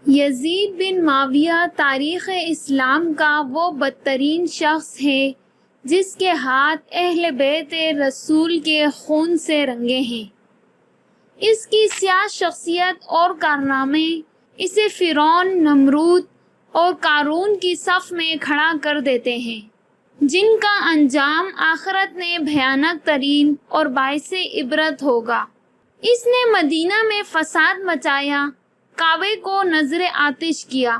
یزید بن معاویہ تاریخ اسلام کا وہ بدترین شخص ہے جس کے ہاتھ اہل بیت رسول کے خون سے رنگے ہیں۔ اس کی سیاہ شخصیت اور کارنامے اسے فرعون، نمرود اور قارون کی صف میں کھڑا کر دیتے ہیں، جن کا انجام آخرت میں بھیانک ترین اور باعث عبرت ہوگا۔ اس نے مدینہ میں فساد مچایا، کعبے کو نذر آتش کیا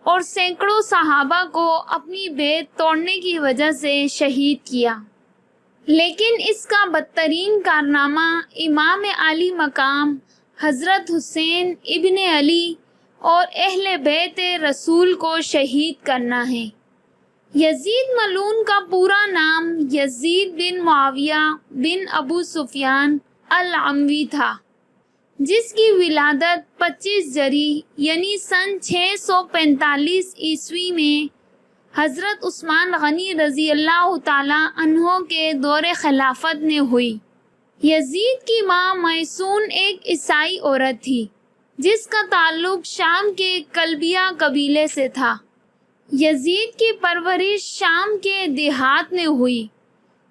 اور سینکڑوں صحابہ کو اپنی بیعت توڑنے کی وجہ سے شہید کیا۔ لیکن اس کا بدترین کارنامہ امام عالی مقام حضرت حسین ابن علی اور اہل بیت رسول کو شہید کرنا ہے۔ یزید ملعون کا پورا نام یزید بن معاویہ بن ابو سفیان الاموی تھا، جس کی ولادت 25 جری یعنی سن 645 عیسوی میں حضرت عثمان غنی رضی اللہ تعالی عنہ کے دور خلافت میں ہوئی۔ یزید کی ماں میسون ایک عیسائی عورت تھی جس کا تعلق شام کے کلبیہ قبیلے سے تھا۔ یزید کی پرورش شام کے دیہات میں ہوئی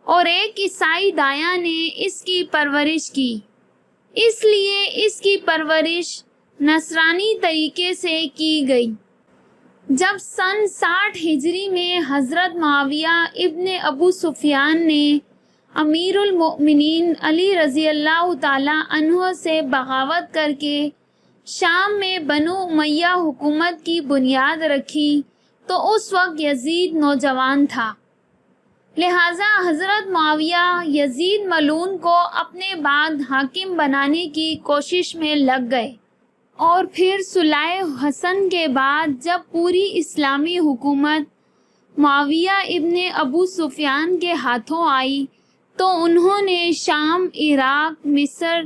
اور ایک عیسائی دایا نے اس کی پرورش کی، اس لیے اس کی پرورش نصرانی طریقے سے کی گئی۔ جب سن 60 ہجری میں حضرت معاویہ ابن ابو سفیان نے امیر المؤمنین علی رضی اللہ تعالی عنہ سے بغاوت کر کے شام میں بنو امیہ حکومت کی بنیاد رکھی تو اس وقت یزید نوجوان تھا، لہٰذا حضرت معاویہ یزید ملعون کو اپنے بعد حاکم بنانے کی کوشش میں لگ گئے، اور پھر صلح حسن کے بعد جب پوری اسلامی حکومت معاویہ ابن ابو سفیان کے ہاتھوں آئی تو انہوں نے شام، عراق، مصر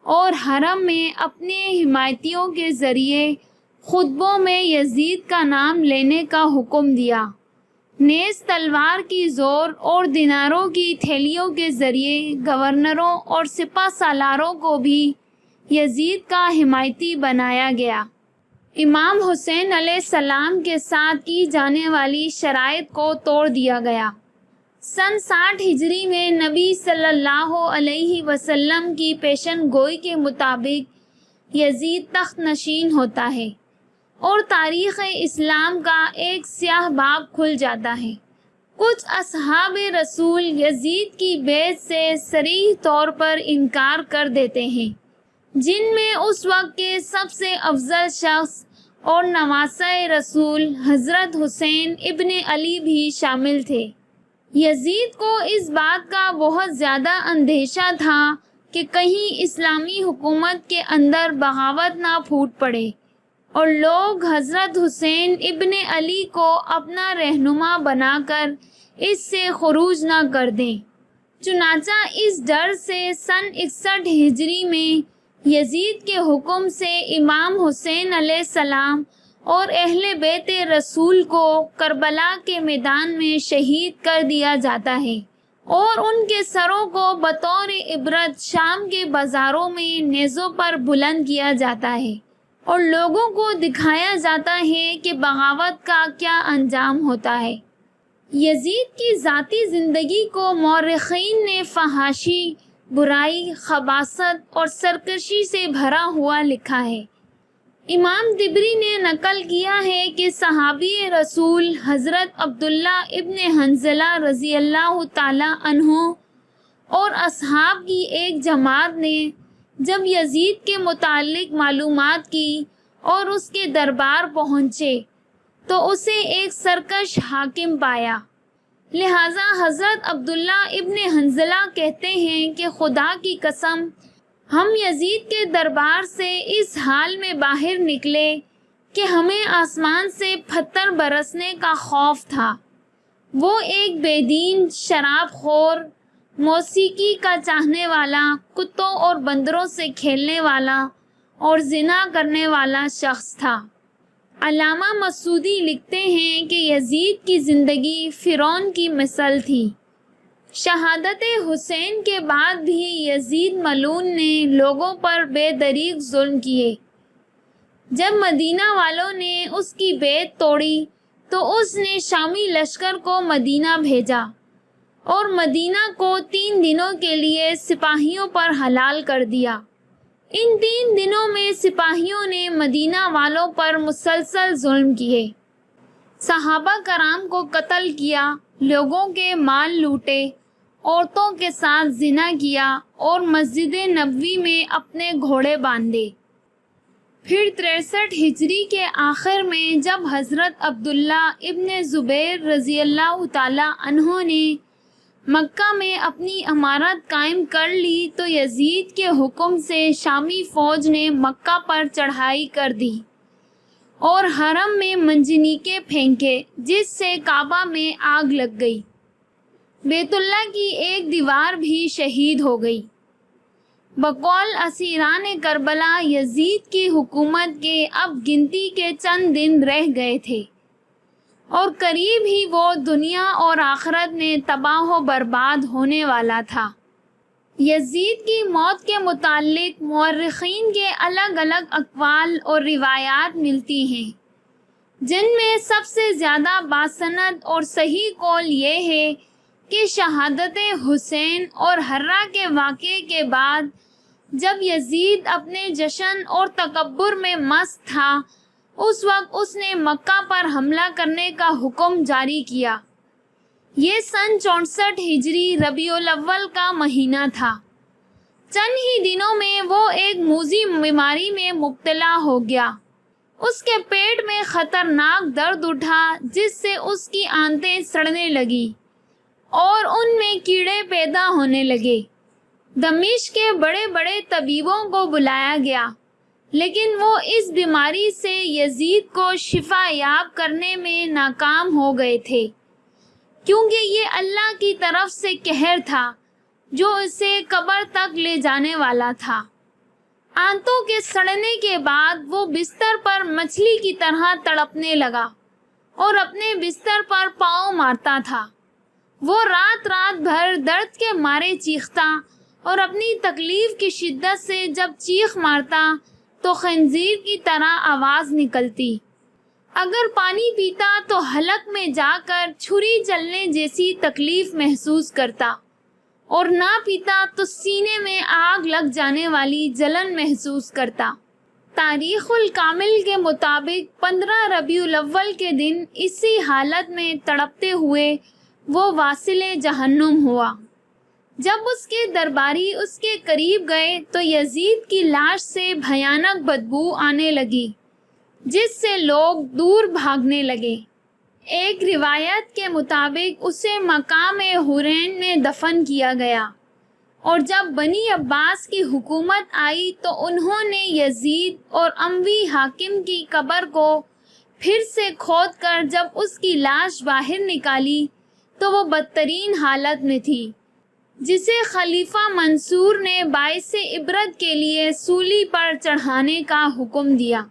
اور حرم میں اپنے حمایتیوں کے ذریعے خطبوں میں یزید کا نام لینے کا حکم دیا، نیز تلوار کی زور اور دیناروں کی تھیلیوں کے ذریعے گورنروں اور سپہ سالاروں کو بھی یزید کا حمایتی بنایا گیا۔ امام حسین علیہ السلام کے ساتھ کی جانے والی شرائط کو توڑ دیا گیا۔ سن 60 ہجری میں نبی صلی اللہ علیہ وسلم کی پیشن گوئی کے مطابق یزید تخت نشین ہوتا ہے اور تاریخ اسلام کا ایک سیاہ باب کھل جاتا ہے۔ کچھ اصحاب رسول یزید کی بیعت سے صریح طور پر انکار کر دیتے ہیں، جن میں اس وقت کے سب سے افضل شخص اور نواسۂ رسول حضرت حسین ابن علی بھی شامل تھے۔ یزید کو اس بات کا بہت زیادہ اندیشہ تھا کہ کہیں اسلامی حکومت کے اندر بغاوت نہ پھوٹ پڑے اور لوگ حضرت حسین ابن علی کو اپنا رہنما بنا کر اس سے خروج نہ کر دیں۔ چنانچہ اس ڈر سے سن 61 ہجری میں یزید کے حکم سے امام حسین علیہ السلام اور اہل بیت رسول کو کربلا کے میدان میں شہید کر دیا جاتا ہے اور ان کے سروں کو بطور عبرت شام کے بازاروں میں نیزوں پر بلند کیا جاتا ہے اور لوگوں کو دکھایا جاتا ہے کہ بغاوت کا کیا انجام ہوتا ہے۔ یزید کی ذاتی زندگی کو مورخین نے فحاشی، برائی، خباثت اور سرکشی سے بھرا ہوا لکھا ہے۔ امام طبری نے نقل کیا ہے کہ صحابی رسول حضرت عبداللہ ابن حنظلہ رضی اللہ تعالی عنہ اور اصحاب کی ایک جماعت نے جب یزید کے متعلق معلومات کی اور اس کے دربار پہنچے تو اسے ایک سرکش حاکم پایا۔ لہٰذا حضرت عبداللہ ابن حنظلہ کہتے ہیں کہ خدا کی قسم ہم یزید کے دربار سے اس حال میں باہر نکلے کہ ہمیں آسمان سے پتھر برسنے کا خوف تھا۔ وہ ایک بے دین، شراب خور، موسیقی کا چاہنے والا، کتوں اور بندروں سے کھیلنے والا اور زنا کرنے والا شخص تھا۔ علامہ مسعودی لکھتے ہیں کہ یزید کی زندگی فرعون کی مثل تھی۔ شہادت حسین کے بعد بھی یزید ملعون نے لوگوں پر بے دریغ ظلم کیے۔ جب مدینہ والوں نے اس کی بیعت توڑی تو اس نے شامی لشکر کو مدینہ بھیجا اور مدینہ کو 3 دنوں کے لیے سپاہیوں پر حلال کر دیا۔ ان 3 دنوں میں سپاہیوں نے مدینہ والوں پر مسلسل ظلم کیے، صحابہ کرام کو قتل کیا، لوگوں کے مال لوٹے، عورتوں کے ساتھ زنا کیا اور مسجد نبوی میں اپنے گھوڑے باندھے۔ پھر 63 ہجری کے آخر میں جب حضرت عبداللہ ابن زبیر رضی اللہ تعالی عنہ نے مکہ میں اپنی امارت قائم کر لی تو یزید کے حکم سے شامی فوج نے مکہ پر چڑھائی کر دی اور حرم میں منجنیقے پھینکے، جس سے کعبہ میں آگ لگ گئی۔ بیت اللہ کی ایک دیوار بھی شہید ہو گئی۔ بقول اسیران کربلا یزید کی حکومت کے اب گنتی کے چند دن رہ گئے تھے اور قریب ہی وہ دنیا اور آخرت میں تباہ و برباد ہونے والا تھا۔ یزید کی موت کے متعلق مورخین کے الگ الگ اقوال اور روایات ملتی ہیں، جن میں سب سے زیادہ باسند اور صحیح قول یہ ہے کہ شہادت حسین اور حرہ کے واقعے کے بعد جب یزید اپنے جشن اور تکبر میں مست تھا، اس وقت اس نے مکہ پر حملہ کرنے کا حکم جاری کیا۔ یہ سن 64 ہجری ربیع الاول کا مہینہ تھا۔ چند ہی دنوں میں وہ ایک موذی بیماری میں مبتلا ہو گیا۔ اس کے پیٹ میں خطرناک درد اٹھا، جس سے اس کی آنتیں سڑنے لگی اور ان میں کیڑے پیدا ہونے لگے۔ دمشق کے بڑے بڑے طبیبوں کو بلایا گیا، لیکن وہ اس بیماری سے یزید کو شفا یاب کرنے میں ناکام ہو گئے تھے، کیونکہ یہ اللہ کی طرف سے قہر تھا جو اسے قبر تک لے جانے والا تھا۔ آنتوں کے سڑنے کے بعد وہ بستر پر مچھلی کی طرح تڑپنے لگا اور اپنے بستر پر پاؤں مارتا تھا۔ وہ رات بھر درد کے مارے چیختا اور اپنی تکلیف کی شدت سے جب چیخ مارتا تو خنزیر کی طرح آواز نکلتی۔ اگر پانی پیتا تو حلق میں جا کر چھری چلنے جیسی تکلیف محسوس کرتا، اور نہ پیتا تو سینے میں آگ لگ جانے والی جلن محسوس کرتا۔ تاریخ الکامل کے مطابق 15 ربیع الاول کے دن اسی حالت میں تڑپتے ہوئے وہ واصل جہنم ہوا۔ جب اس کے درباری اس کے قریب گئے تو یزید کی لاش سے بھیانک بدبو آنے لگی، جس سے لوگ دور بھاگنے لگے۔ ایک روایت کے مطابق اسے مقام حرین میں دفن کیا گیا، اور جب بنی عباس کی حکومت آئی تو انہوں نے یزید اور اموی حاکم کی قبر کو پھر سے کھود کر جب اس کی لاش باہر نکالی تو وہ بدترین حالت میں تھی، جسے خلیفہ منصور نے باعث عبرت کے لیے سولی پر چڑھانے کا حکم دیا۔